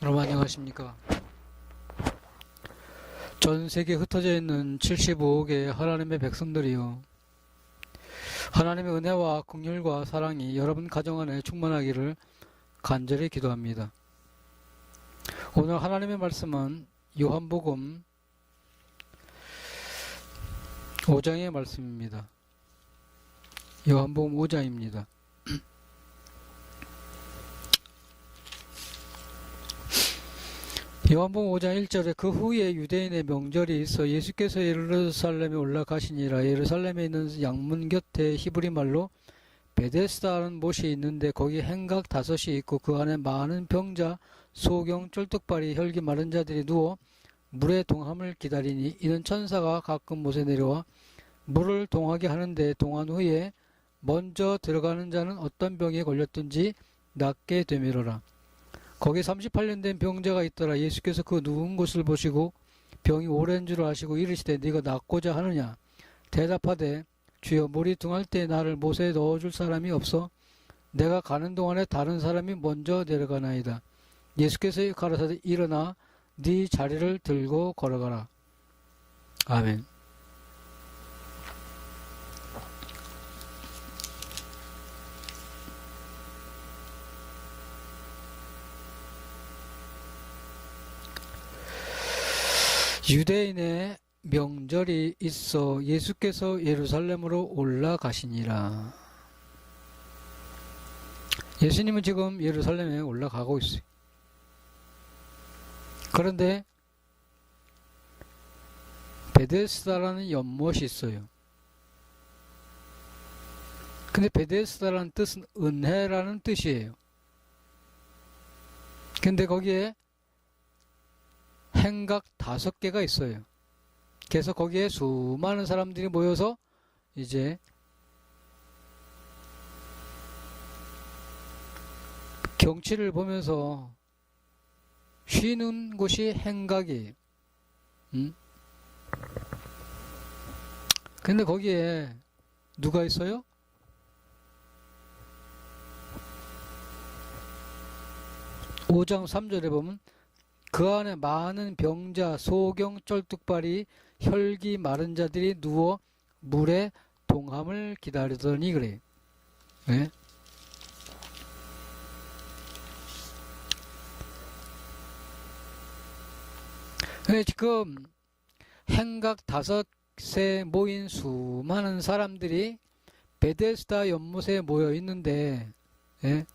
여러분 안녕하십니까? 전 세계에 흩어져 있는 75억의 하나님의 백성들이요, 하나님의 은혜와 긍휼과 사랑이 여러분 가정 안에 충만하기를 간절히 기도합니다. 오늘 하나님의 말씀은 요한복음 5장의 말씀입니다. 요한복음 5장입니다. 요한복음 5장 1절에 그 후에 유대인의 명절이 있어 예수께서 예루살렘에 올라가시니라. 예루살렘에 있는 양문 곁에 히브리 말로 베데스다라는 못이 있는데 거기 행각 5이 있고 그 안에 많은 병자, 소경, 쫄뚝발이, 혈기 마른 자들이 누워 물의 동함을 기다리니 이는 천사가 가끔 못에 내려와 물을 동하게 하는데 동한 후에 먼저 들어가는 자는 어떤 병에 걸렸든지 낫게 되미러라. 거기 38년 된 병자가 있더라. 예수께서 그 누운 곳을 보시고 병이 오랜 줄 아시고 이르시되 네가 낫고자 하느냐? 대답하되 주여 물이 등할 때 나를 못에 넣어줄 사람이 없어 내가 가는 동안에 다른 사람이 먼저 내려가나이다. 예수께서 가라사대 일어나 네 자리를 들고 걸어가라. 아멘. 유대인의 명절이 있어 예수께서 예루살렘으로 올라가시니라. 예수님은 지금 예루살렘에 올라가고 있어요. 그런데 베데스다라는 연못이 있어요. 근데 베데스다라는 뜻은 은혜라는 뜻이에요. 근데 거기에 행각 5개가 있어요. 그래서 거기에 수많은 사람들이 모여서 이제 경치를 보면서 쉬는 곳이 행각이에요. 근데 거기에 누가 있어요? (5장 3절에) 보면 그 안에 많은 병자, 소경, 쩔뚝발이, 혈기 마른 자들이 누워 물의 동함을 기다리더니 그래요. 네? 지금 행각 5에 모인 수많은 사람들이 베데스다 연못에 모여 있는데, 예?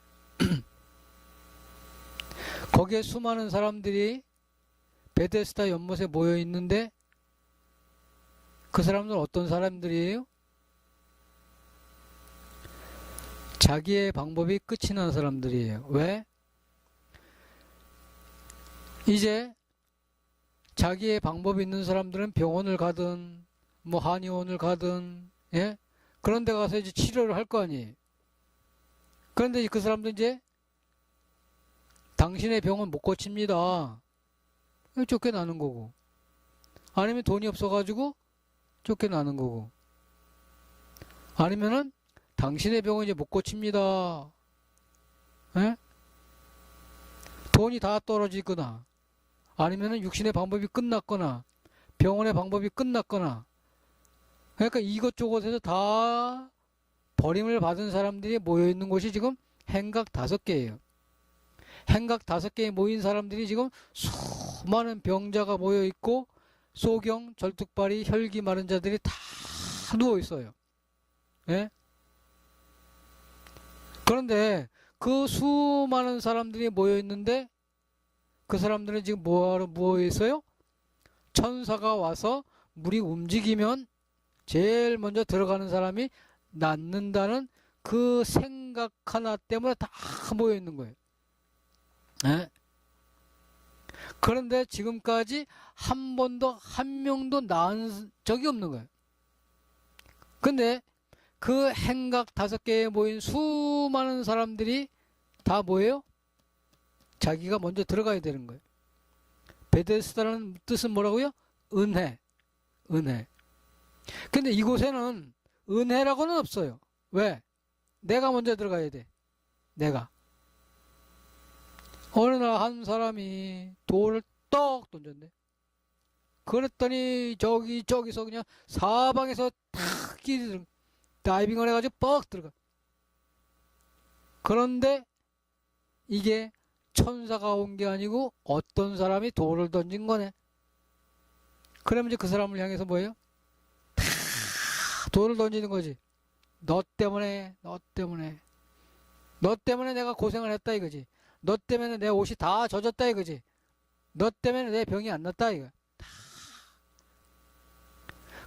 거기에 수많은 사람들이 베데스다 연못에 모여 있는데 그 사람들은 어떤 사람들이에요? 자기의 방법이 끝이 난 사람들이에요. 왜? 이제 자기의 방법이 있는 사람들은 병원을 가든 뭐 한의원을 가든, 예? 그런 데 가서 이제 치료를 할 거 아니에요. 그런데 그 사람들 이제 당신의 병은 못 고칩니다. 쫓겨나는 거고. 아니면 돈이 없어가지고 쫓겨나는 거고. 아니면은 당신의 병은 이제 못 고칩니다. 에? 돈이 다 떨어지거나, 아니면은 육신의 방법이 끝났거나, 병원의 방법이 끝났거나. 그러니까 이것저것에서 다 버림을 받은 사람들이 모여있는 곳이 지금 행각 5개예요. 행각 5개에 모인 사람들이 지금 수많은 병자가 모여있고 소경, 절뚝발이, 혈기 마른 자들이 다 누워있어요. 예? 그런데 그 수많은 사람들이 모여있는데 그 사람들은 지금 뭐하러 모여있어요? 천사가 와서 물이 움직이면 제일 먼저 들어가는 사람이 낫는다는 그 생각 하나 때문에 다 모여있는 거예요. 네? 그런데 지금까지 한 번도 한 명도 낳은 적이 없는 거예요. 근데 그 행각 5개에 모인 수많은 사람들이 다 뭐예요? 자기가 먼저 들어가야 되는 거예요. 베데스다라는 뜻은 뭐라고요? 은혜. 은혜. 근데 이곳에는 은혜라고는 없어요. 왜? 내가 먼저 들어가야 돼. 내가. 어느 날 한 사람이 돌을 떡 던졌네. 그랬더니 저기서 그냥 사방에서 탁 끼리 다이빙을 해가지고 뻑 들어가. 그런데 이게 천사가 온 게 아니고 어떤 사람이 돌을 던진 거네. 그러면 이제 그 사람을 향해서 뭐예요? 다 돌을 던지는 거지. 너 때문에 내가 고생을 했다 이거지. 너 때문에 내 옷이 다 젖었다 이거지. 너 때문에 내 병이 안 났다 이거.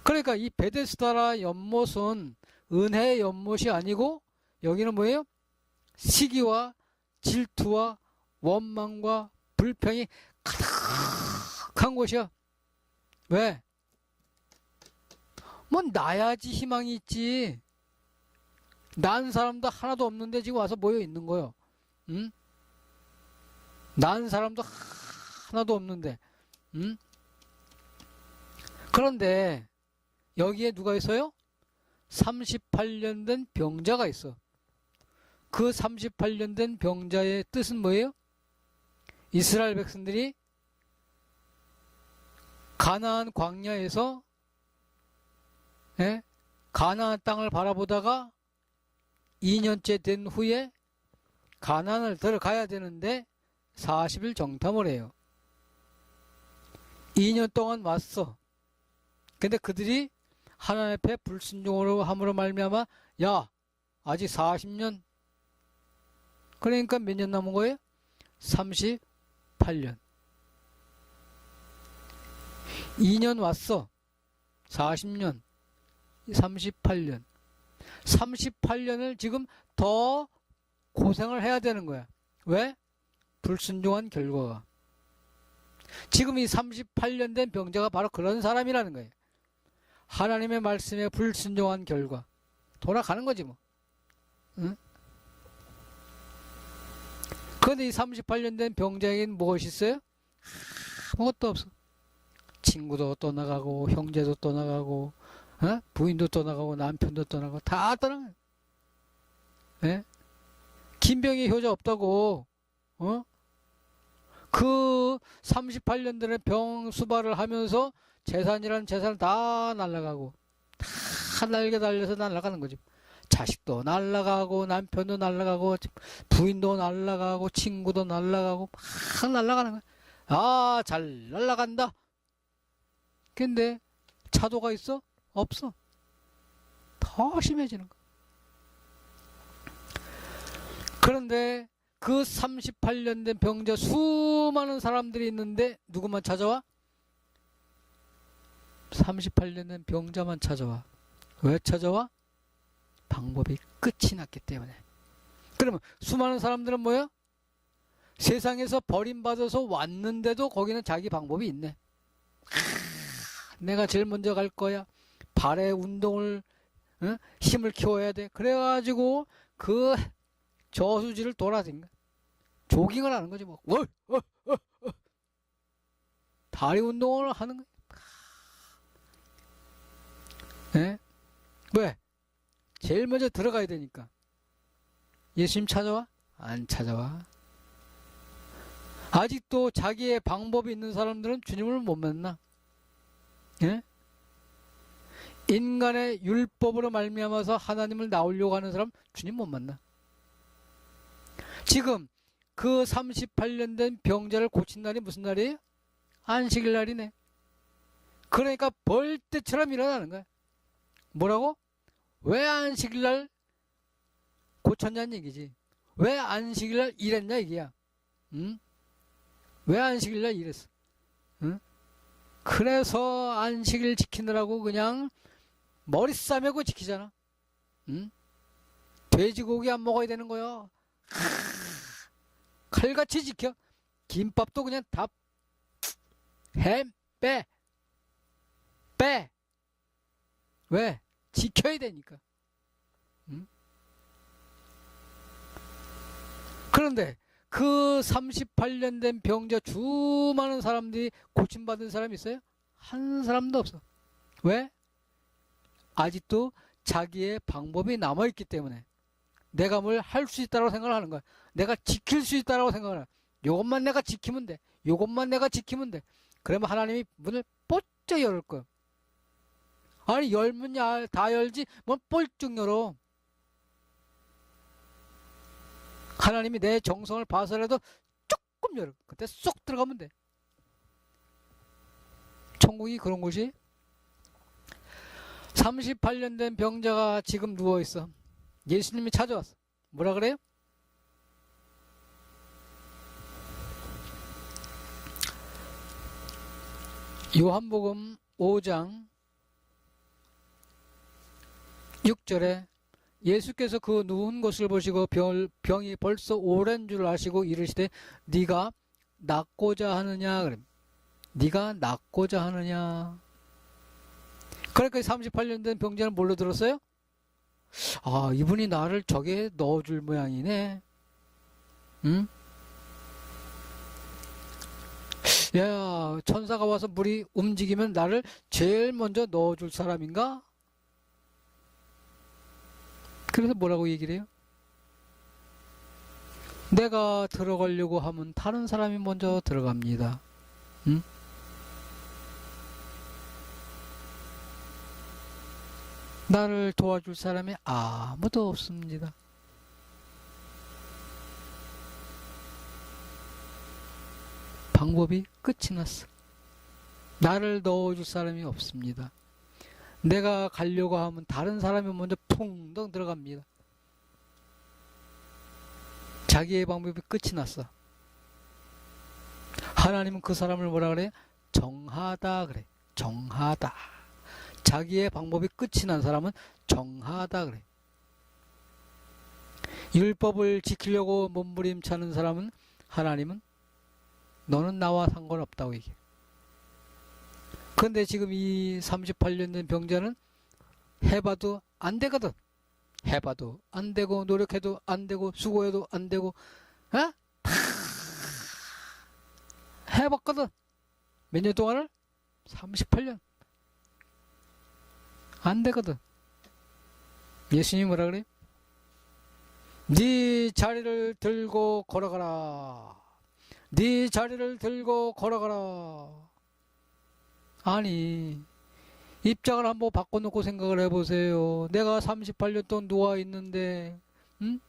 그러니까 이 베데스다라 연못은 은혜의 연못이 아니고 여기는 뭐예요? 시기와 질투와 원망과 불평이 가득한 곳이야. 왜? 뭐 나야지 희망이 있지. 난 사람도 하나도 없는데 지금 와서 모여 있는 거요. 응? 난 사람도 하나도 없는데. 응? 그런데 여기에 누가 있어요? 38년 된 병자가 있어. 그 38년 된 병자의 뜻은 뭐예요? 이스라엘 백성들이 가나안 광야에서 가나안 땅을 바라보다가 2년째 된 후에 가나안을 들어가야 되는데 40일 정탐을 해요. 2년 동안 왔어. 근데 그들이 하나님 앞에 불순종으로 함으로 말미암아 야 아직 40년 그러니까 몇 년 남은 거예요? 38년. 2년 왔어. 40년. 38년. 38년을 지금 더 고생을 해야 되는 거야. 왜? 불순종한 결과가. 지금 이 38년 된 병자가 바로 그런 사람이라는 거예요. 하나님의 말씀에 불순종한 결과. 돌아가는 거지 뭐. 응? 그런데 이 38년 된 병자에게는 무엇이 있어요? 아무것도 없어. 친구도 떠나가고 형제도 떠나가고 부인도 떠나가고 남편도 떠나가고 다 떠나가요. 김병희 효자 없다고 그 38년 전에 병 수발을 하면서 재산이라는 재산을 다 날라가고 다 날개 달려서 날아가는 거지. 자식도 날아가고 남편도 날아가고 부인도 날아가고 친구도 날아가고 막 날아가는 거야. 아, 잘 날아간다. 근데 차도가 있어? 없어. 더 심해지는 거야. 그런데 그 38년 된 병자 수많은 사람들이 있는데 누구만 찾아와? 38년 된 병자만 찾아와. 왜 찾아와? 방법이 끝이 났기 때문에. 그러면 수많은 사람들은 뭐야? 세상에서 버림받아서 왔는데도 거기는 자기 방법이 있네. 내가 제일 먼저 갈 거야. 발에 운동을 힘을 키워야 돼. 그래가지고 그 저수지를 돌아다니는 거야. 조깅을 하는 거지 뭐. 다리 운동을 하는 거야. 왜? 제일 먼저 들어가야 되니까. 예수님 찾아와? 안 찾아와. 아직도 자기의 방법이 있는 사람들은 주님을 못 만나. 인간의 율법으로 말미암아서 하나님을 나오려고 하는 사람 주님 못 만나. 지금 그 38년 된 병자를 고친 날이 무슨 날이에요? 안식일 날이네. 그러니까 벌떼처럼 일어나는 거야. 뭐라고? 왜 안식일 날 고쳤냐는 얘기지. 왜 안식일 날 일했냐 얘기야. 응? 왜 안식일 날 일했어? 응? 그래서 안식일 지키느라고 그냥 머리 싸매고 지키잖아. 응? 돼지고기 안 먹어야 되는 거야. 칼같이 지켜. 김밥도 그냥 다 햄 빼. 왜? 지켜야 되니까. 응? 그런데 그 38년 된 병자 수많은 사람들이 고침받은 사람이 있어요? 한 사람도 없어. 왜? 아직도 자기의 방법이 남아있기 때문에. 내가 뭘 할 수 있다고 생각을 하는 거야. 내가 지킬 수 있다고 생각을 해. 요것만 내가 지키면 돼. 요것만 내가 지키면 돼. 그러면 하나님이 문을 뽀쩍 열을 거야. 아니 열면 다 열지 뭘 뻘쭉 열어. 하나님이 내 정성을 봐서라도 조금 열어. 그때 쏙 들어가면 돼. 천국이 그런 곳이. 38년 된 병자가 지금 누워있어. 예수님이 찾아왔어. 뭐라 그래요? 요한복음 5장 6절에 예수께서 그 누운 것을 보시고 병이 벌써 오랜 줄 아시고 이르시되 네가 낫고자 하느냐. 그래. 네가 낫고자 하느냐. 그러니까 38년 된 병자는 뭘로 들었어요? 아, 이분이 나를 저게 넣어줄 모양이네. 응? 야, 천사가 와서 물이 움직이면 나를 제일 먼저 넣어줄 사람인가? 그래서 뭐라고 얘기를 해요? 내가 들어가려고 하면 다른 사람이 먼저 들어갑니다. 응? 나를 도와줄 사람이 아무도 없습니다. 방법이 끝이 났어. 나를 넣어줄 사람이 없습니다. 내가 가려고 하면 다른 사람이 먼저 퐁덩 들어갑니다. 자기의 방법이 끝이 났어. 하나님은 그 사람을 뭐라 그래? 정하다 그래. 정하다. 자기의 방법이 끝이 난 사람은 정하다 그래. 율법을 지키려고 몸부림치는 사람은 하나님은 너는 나와 상관없다고 얘기해. 그런데 지금 이 38년 된 병자는 해봐도 안 되거든. 해봐도 안 되고 노력해도 안 되고 수고해도 안 되고 다 해봤거든. 몇 년 동안을? 38년. 안 되거든. 예수님이 뭐라 그래? 네 자리를 들고 걸어가라. 네 자리를 들고 걸어가라. 아니 입장을 한번 바꿔놓고 생각을 해보세요. 내가 38년 동안 누워있는데 응?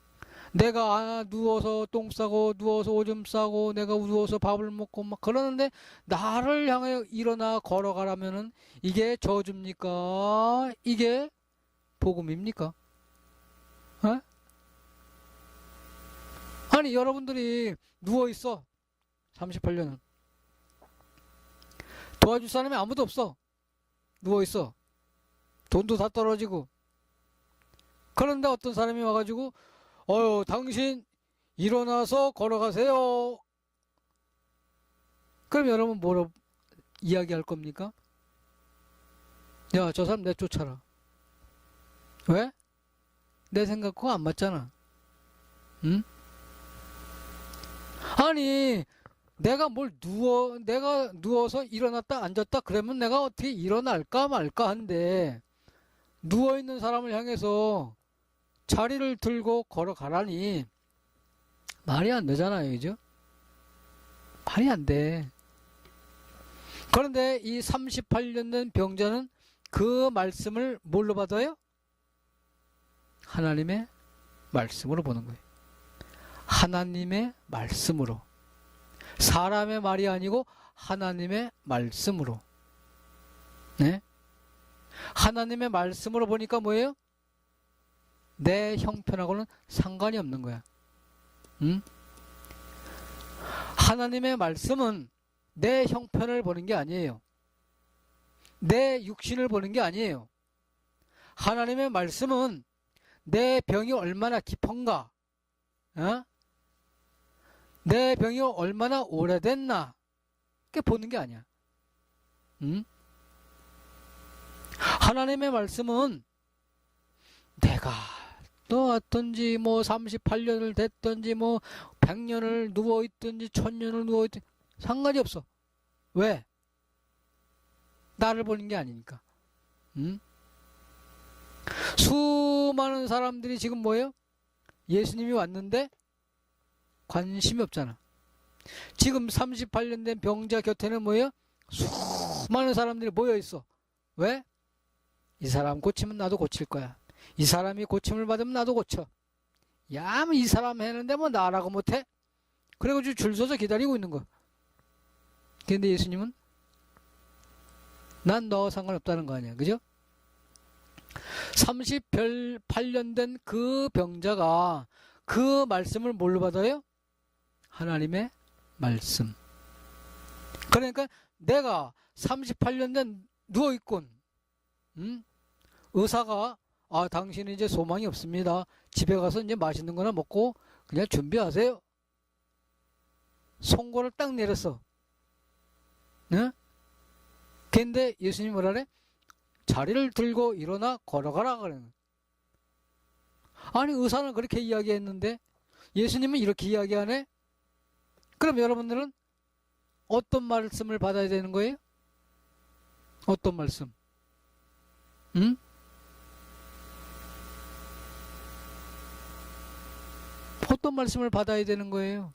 내가 누워서 똥 싸고 누워서 오줌 싸고 내가 누워서 밥을 먹고 막 그러는데 나를 향해 일어나 걸어가라면은 이게 저주입니까? 이게 복음입니까? 어? 아니 여러분들이 누워있어. 38년은 도와줄 사람이 아무도 없어. 누워있어. 돈도 다 떨어지고. 그런데 어떤 사람이 와가지고 당신 일어나서 걸어가세요. 그럼 여러분 뭐라고 이야기할 겁니까? 야, 저 사람 내쫓아라. 왜? 내 생각과 안 맞잖아. 응? 아니 내가 내가 누워서 일어났다 앉았다 그러면 내가 어떻게 일어날까 말까 한데 누워있는 사람을 향해서 자리를 들고 걸어가라니 말이 안 되잖아요. 그죠? 말이 안 돼. 그런데 이 38년 된 병자는 그 말씀을 뭘로 받아요? 하나님의 말씀으로 보는 거예요. 하나님의 말씀으로. 사람의 말이 아니고 하나님의 말씀으로. 네? 하나님의 말씀으로 보니까 뭐예요? 내 형편하고는 상관이 없는 거야. 응? 하나님의 말씀은 내 형편을 보는 게 아니에요. 내 육신을 보는 게 아니에요. 하나님의 말씀은 내 병이 얼마나 깊은가, 내 병이 얼마나 오래됐나, 그게 보는 게 아니야. 응? 하나님의 말씀은 내가 또 어떤지 38년을 됐든지 100년을 누워있든지 1000년을 누워있든지 상관이 없어. 왜? 나를 보는 게 아니니까. 응? 수많은 사람들이 지금 뭐예요? 예수님이 왔는데 관심이 없잖아. 지금 38년 된 병자 곁에는 뭐예요? 수많은 사람들이 모여 있어. 왜? 이 사람 고치면 나도 고칠 거야. 이 사람이 고침을 받으면 나도 고쳐. 야, 뭐 이 사람 했는데 뭐 나라고 못해? 그래가지고 줄 서서 기다리고 있는 거. 근데 예수님은 난 너와 상관없다는 거 아니야. 그죠? 38년 된 그 병자가 그 말씀을 뭘로 받아요? 하나님의 말씀. 그러니까 내가 38년 된 누워있군. 의사가 당신은 이제 소망이 없습니다. 집에 가서 이제 맛있는 거나 먹고 그냥 준비하세요. 송곳을 딱 내렸어. 네? 근데 예수님이 뭐라 그래? 자리를 들고 일어나 걸어가라 그래. 아니 의사는 그렇게 이야기했는데 예수님은 이렇게 이야기하네? 그럼 여러분들은 어떤 말씀을 받아야 되는 거예요? 어떤 말씀? 응? 어떤 말씀을 받아야 되는 거예요?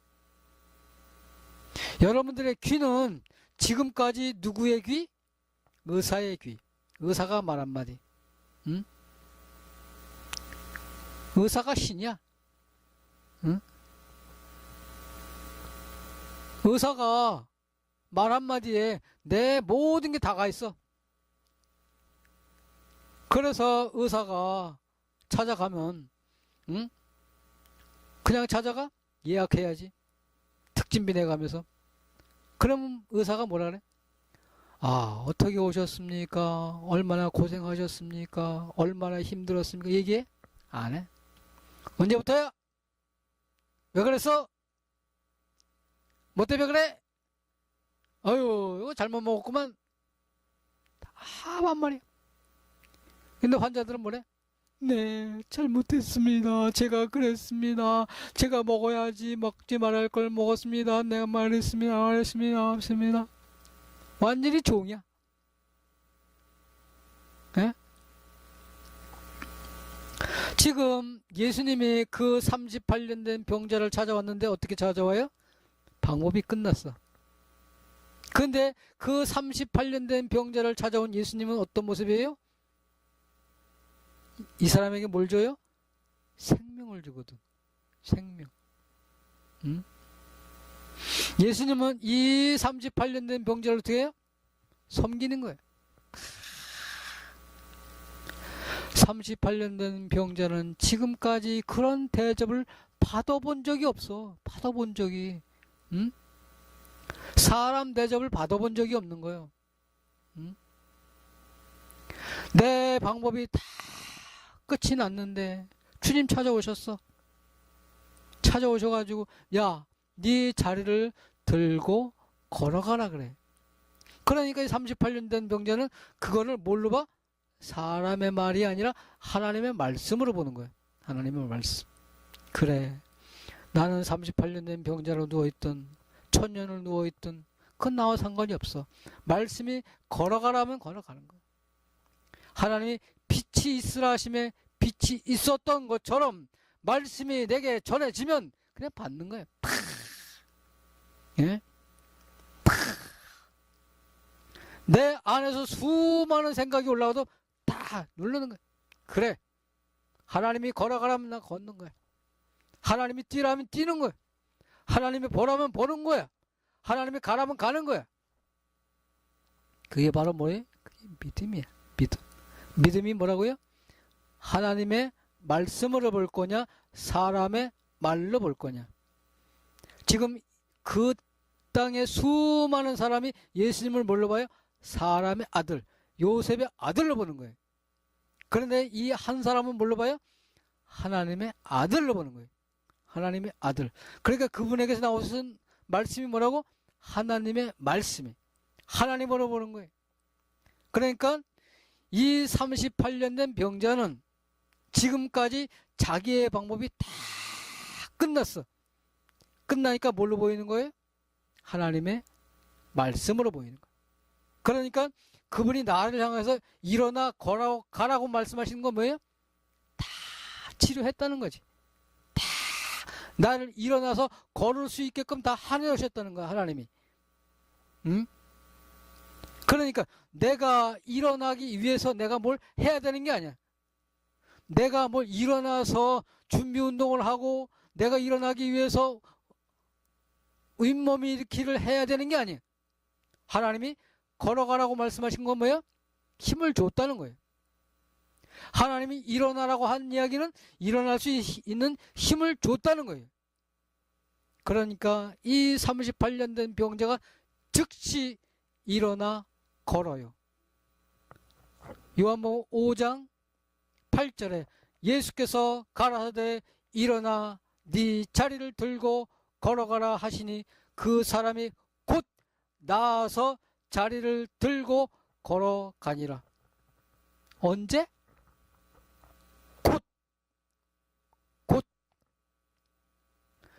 여러분들의 귀는 지금까지 누구의 귀? 의사의 귀. 의사가 말 한마디. 응? 의사가 신이야. 응? 의사가 말 한마디에 내 모든 게 다 가 있어. 그래서 의사가 찾아가면 그냥 찾아가? 예약해야지. 특진비 내가면서. 그럼 의사가 뭐라 그래? 어떻게 오셨습니까? 얼마나 고생하셨습니까? 얼마나 힘들었습니까? 얘기해? 안 해. 언제부터야? 왜 그랬어? 뭐 때문에 그래? 아유, 이거 잘못 먹었구만. 다 반말이야. 근데 환자들은 뭐래? 네, 잘못했습니다. 제가 그랬습니다. 제가 먹어야지 먹지 말할 걸 먹었습니다. 내가 말했습니다. 완전히 종이야. 예? 지금 예수님이 그 38년 된 병자를 찾아왔는데 어떻게 찾아와요? 방법이 끝났어. 근데 그 38년 된 병자를 찾아온 예수님은 어떤 모습이에요? 이 사람에게 뭘 줘요? 생명을 주거든. 생명. 응? 예수님은 이 38년 된 병자를 어떻게 해요? 섬기는 거예요. 38년 된 병자는 지금까지 그런 대접을 받아본 적이 없어. 받아본 적이. 응? 사람 대접을 받아본 적이 없는 거예요. 응? 내 방법이 다 끝이 났는데 주님 찾아오셨어. 찾아오셔가지고 야, 네 자리를 들고 걸어가라 그래. 그러니까 38년 된 병자는 그거를 뭘로 봐? 사람의 말이 아니라 하나님의 말씀으로 보는 거예요. 하나님의 말씀. 그래, 나는 38년 된 병자로 누워있던, 천년을 누워있던, 그건 나와 상관이 없어. 말씀이 걸어가라면 걸어가는 거예요. 하나님이 빛이 있으라 하심에 빛이 있었던 것처럼 말씀이 내게 전해지면 그냥 받는 거예요. 팍! 예? 팍! 내 안에서 수많은 생각이 올라와도 다 누르는 거예요. 그래, 하나님이 걸어가라면 나 걷는 거야. 하나님이 뛰라면 뛰는 거야. 하나님이 보라면 보는 거야. 하나님이 가라면 가는 거야. 그게 바로 뭐예요? 그게 믿음이야. 믿음. 믿음이 뭐라고요? 하나님의 말씀으로 볼 거냐, 사람의 말로 볼 거냐. 지금 그 땅에 수많은 사람이 예수님을 뭘로 봐요? 사람의 아들, 요셉의 아들로 보는 거예요. 그런데 이 한 사람은 뭘로 봐요? 하나님의 아들로 보는 거예요. 하나님의 아들. 그러니까 그분에게서 나오신 말씀이 뭐라고? 하나님의 말씀이. 하나님으로 보는 거예요. 그러니까 이 38년 된 병자는 지금까지 자기의 방법이 다 끝났어. 끝나니까 뭘로 보이는 거예요? 하나님의 말씀으로 보이는 거예요. 그러니까 그분이 나를 향해서 일어나 가라고 말씀하시는 건 뭐예요? 다 치료했다는 거지. 다 나를 일어나서 걸을 수 있게끔 다 해놓으셨다는 거야, 하나님이. 응? 그러니까 내가 일어나기 위해서 내가 뭘 해야 되는 게 아니야. 내가 뭘 일어나서 준비운동을 하고 내가 일어나기 위해서 윗몸 일으키를 해야 되는 게 아니에요. 하나님이 걸어가라고 말씀하신 건 뭐예요? 힘을 줬다는 거예요. 하나님이 일어나라고 한 이야기는 일어날 수 있는 힘을 줬다는 거예요. 그러니까 이 38년 된 병자가 즉시 일어나 걸어요. 요한복음 5장 8절에 예수께서 가라사대 일어나 네 자리를 들고 걸어가라 하시니 그 사람이 곧 나아서 자리를 들고 걸어가니라. 언제? 곧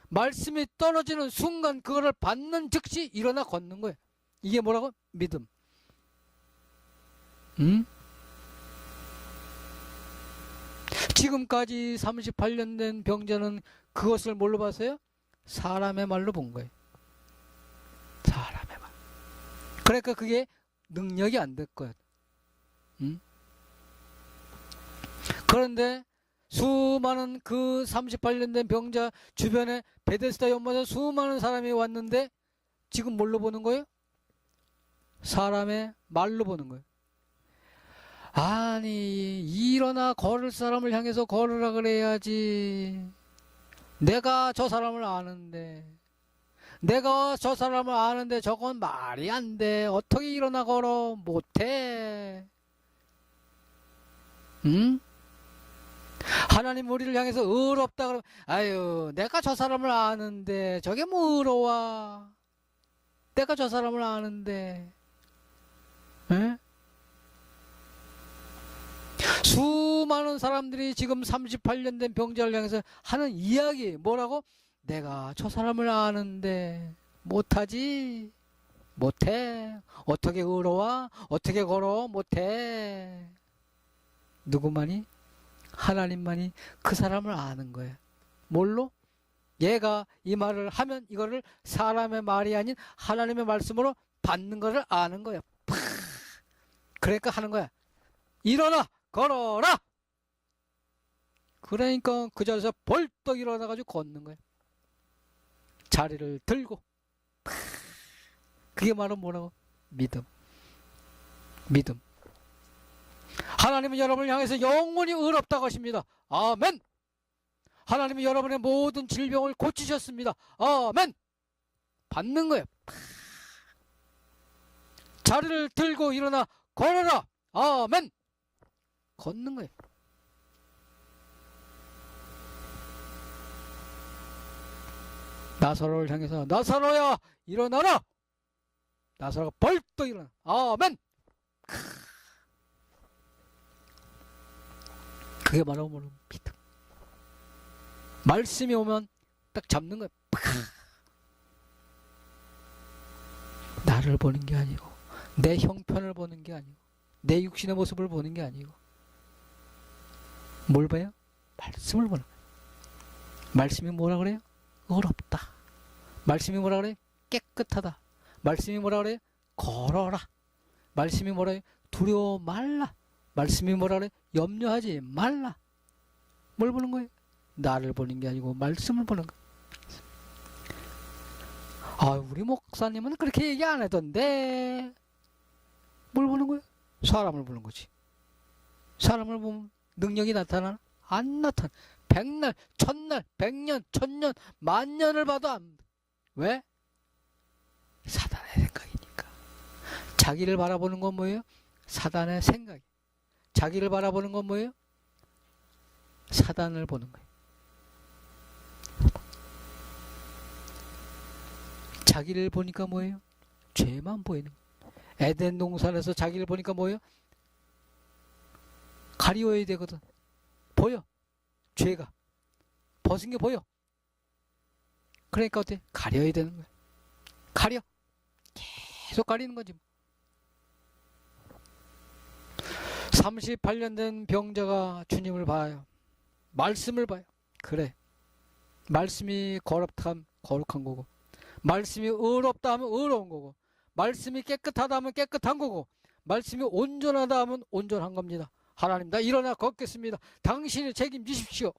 말씀이 떨어지는 순간 그거를 받는 즉시 일어나 걷는 거예요. 이게 뭐라고? 믿음. 지금까지 38년 된 병자는 그것을 뭘로 봤어요? 사람의 말로 본 거예요. 사람의 말. 그러니까 그게 능력이 안 될 거예요. 그런데 수많은 그 38년 된 병자 주변에 베데스다 연못에 수많은 사람이 왔는데 지금 뭘로 보는 거예요? 사람의 말로 보는 거예요. 아니, 일어나 걸을 사람을 향해서 걸으라 그래야지. 내가 저 사람을 아는데 저건 말이 안 돼. 어떻게 일어나 걸어? 못해. 응? 하나님 우리를 향해서 의롭다 그러면 아유, 내가 저 사람을 아는데 저게 뭐 의로워. 내가 저 사람을 아는데. 에? 수많은 사람들이 지금 38년 된 병자를 향해서 하는 이야기 뭐라고? 내가 저 사람을 아는데 못하지. 못해. 어떻게 의로워? 어떻게 걸어? 못해. 누구만이? 하나님만이 그 사람을 아는 거예요. 뭘로? 얘가 이 말을 하면 이거를 사람의 말이 아닌 하나님의 말씀으로 받는 것을 아는 거예요. 그러니까 하는 거야. 일어나! 걸어라! 그러니까 그 자리에서 벌떡 일어나가지고 걷는 거예요. 자리를 들고. 그게 말은 뭐라고? 믿음. 믿음. 하나님은 여러분을 향해서 영원히 의롭다고 하십니다. 아멘. 하나님은 여러분의 모든 질병을 고치셨습니다. 아멘. 받는 거예요. 자리를 들고 일어나 걸어라. 아멘. 걷는 거예요. 나사로를 향해서 나사로야 일어나라. 나사로가 벌떡 일어나. 아멘. 그게 바로 믿음. 말씀이 오면 딱 잡는 거야. 나를 보는 게 아니고 내 형편을 보는 게 아니고 내 육신의 모습을 보는 게 아니고 뭘 봐요? 말씀을 보는 거예요. 말씀이 뭐라 그래요? 의롭다. 말씀이 뭐라 그래요? 깨끗하다. 말씀이 뭐라 그래요? 걸어라. 말씀이 뭐라 그래요? 두려워 말라. 말씀이 뭐라 그래요? 염려하지 말라. 뭘 보는 거예요? 나를 보는 게 아니고 말씀을 보는 거예요. 아, 우리 목사님은 그렇게 얘기 안 하던데. 뭘 보는 거예요? 사람을 보는 거지. 사람을 보면 능력이 나타나나? 안 나타나. 백날, 천날, 백년, 천년, 만년을 봐도 안. 왜? 사단의 생각이니까. 자기를 바라보는 건 뭐예요? 사단의 생각이. 자기를 바라보는 건 뭐예요? 사단을 보는 거예요. 자기를 보니까 뭐예요? 죄만 보이는 거예요. 에덴 동산에서 자기를 보니까 뭐예요? 가리워야 되거든. 보여. 죄가. 벗은 게 보여. 그러니까 어때? 가려야 되는 거야. 가려. 계속 가리는 거지. 38년 된 병자가 주님을 봐요. 말씀을 봐요. 그래. 말씀이 거룩다 하면 거룩한 거고, 말씀이 의롭다 하면 의로운 거고, 말씀이 깨끗하다 하면 깨끗한 거고, 말씀이 온전하다 하면 온전한 겁니다. 하나님, 나 일어나 걷겠습니다. 당신이 책임지십시오.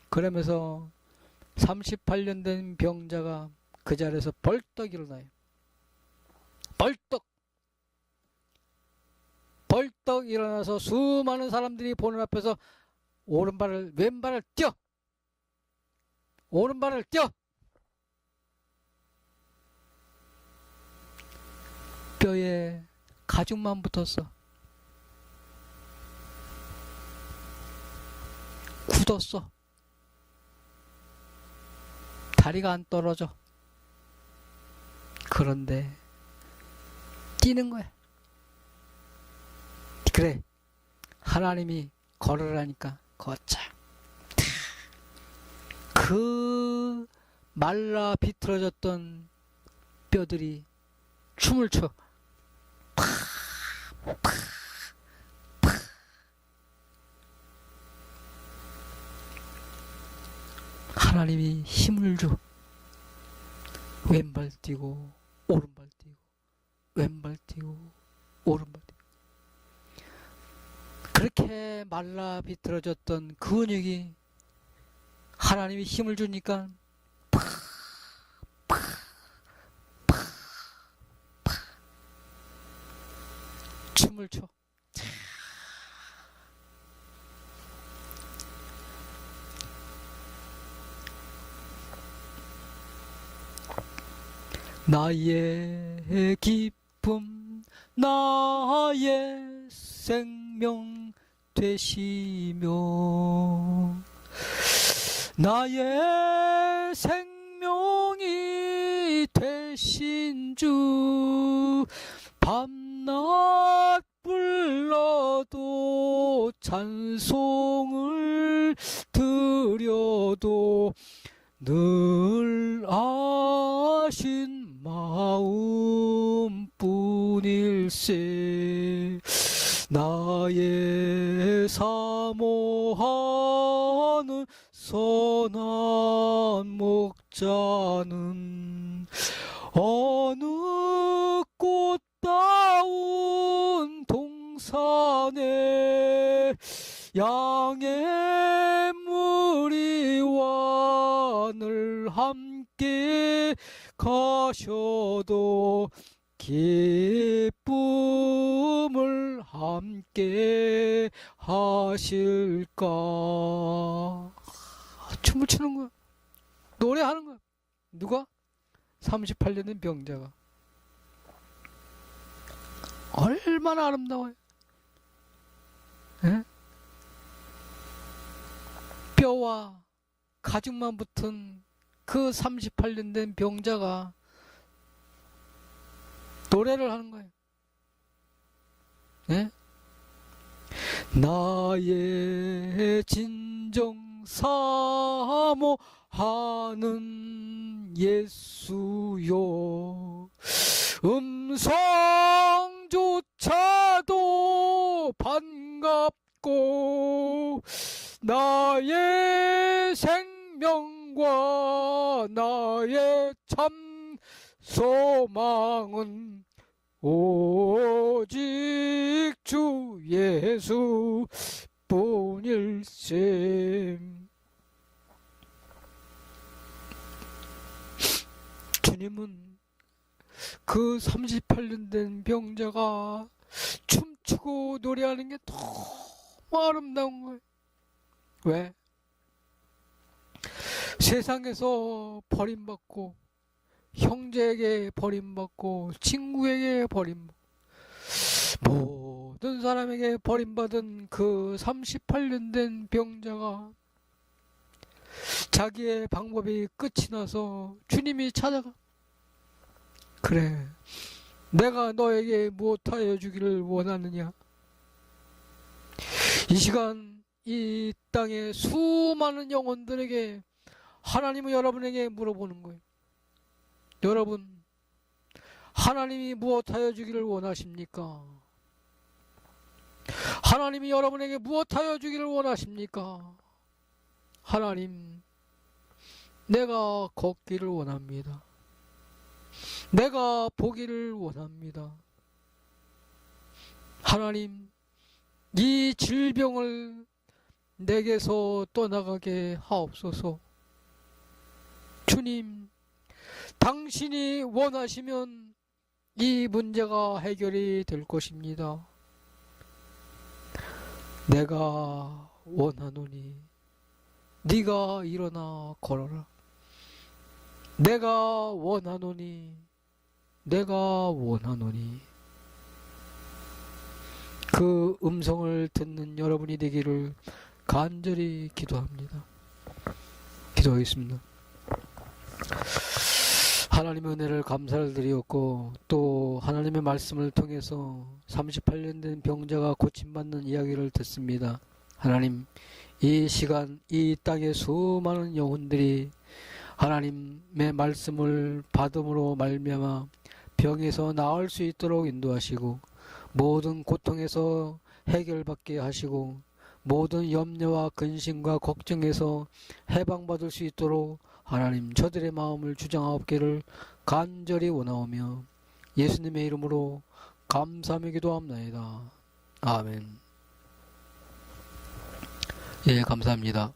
그러면서 38년 된 병자가 그 자리에서 벌떡 일어나요. 벌떡 일어나서 수많은 사람들이 보는 앞에서 왼발을 떼어 뼈에 가죽만 붙었어. 굳었어. 다리가 안 떨어져. 그런데 뛰는 거야. 그래, 하나님이 걸으라니까 걷자. 그 말라 비틀어졌던 뼈들이 춤을 춰. 하나님이 힘을 줘. 왼발 뛰고 오른발 뛰고 왼발 뛰고 오른발 뛰고. 그렇게 말라 비틀어졌던 근육이 하나님이 힘을 주니까 춤을 춰. 나의 기쁨, 나의 생명 되시며, 나의 생명이 되신 주, 밤낮 불러도 찬송을 드려도 늘 아신 마음뿐일세. 나의 사모하는 선한 목자는 어느 꽃다운 동산에 양의 무리와 늘 함께 가셔도 기쁨을 함께 하실까. 춤을 추는 거야. 노래하는 거야. 누가? 38년 된 병자가. 얼마나 아름다워요. 에? 뼈와 가죽만 붙은 그 38년 된 병자가 노래를 하는 거예요. 예? 나의 진정 사모하는 예수요, 음성조차도 반갑고 나의 생명과 나의 참 소망은 오직 주 예수 뿐일세. 주님은 그 38년 된 병자가 춤추고 노래하는 게 너무 아름다운 거예요. 왜? 세상에서 버림받고 형제에게 버림받고 친구에게 버림받고 모든 사람에게 버림받은 그 38년 된 병자가 자기의 방법이 끝이 나서 주님이 찾아가. 그래, 내가 너에게 무엇하여 주기를 원하느냐. 이 시간 이 땅의 수많은 영혼들에게 하나님은 여러분에게 물어보는 거예요. 여러분, 하나님이 무엇하여 주기를 원하십니까? 하나님이 여러분에게 무엇하여 주기를 원하십니까? 하나님, 내가 걷기를 원합니다. 내가 보기를 원합니다. 하나님, 이 질병을 내게서 떠나가게 하옵소서. 주님, 당신이 원하시면 이 문제가 해결이 될 것입니다. 내가 원하노니 네가 일어나 걸어라. 내가 원하노니 내가 원하노니. 그 음성을 듣는 여러분이 되기를 간절히 기도합니다. 기도하겠습니다. 하나님의 은혜를 감사를 드리었고, 또 하나님의 말씀을 통해서 38년 된 병자가 고침받는 이야기를 듣습니다. 하나님, 이 시간 이 땅의 수많은 영혼들이 하나님의 말씀을 받음으로 말미암아 병에서 나을 수 있도록 인도하시고, 모든 고통에서 해결받게 하시고, 모든 염려와 근심과 걱정에서 해방받을 수 있도록 하나님 저들의 마음을 주장하옵기를 간절히 원하오며 예수님의 이름으로 감사하며 기도합나이다. 아멘. 예, 감사합니다.